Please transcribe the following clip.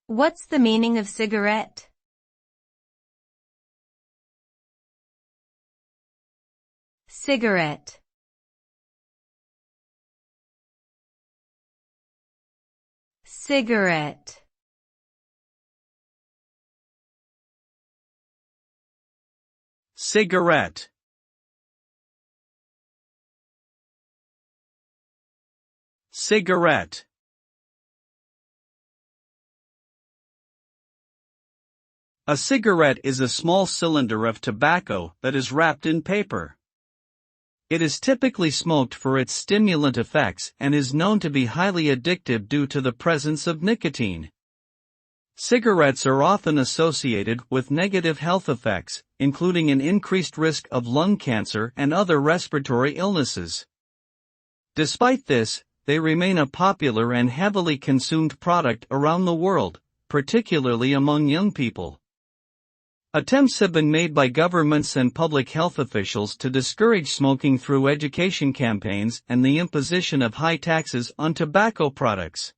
What's the meaning of cigarette? Cigarette. Cigarette. Cigarette. Cigarette. A cigarette is a small cylinder of tobacco that is wrapped in paper. It is typically smoked for its stimulant effects and is known to be highly addictive due to the presence of nicotine. Cigarettes are often associated with negative health effects, including an increased risk of lung cancer and other respiratory illnesses. Despite this, they remain a popular and heavily consumed product around the world, particularly among young people. Attempts have been made by governments and public health officials to discourage smoking through education campaigns and the imposition of high taxes on tobacco products.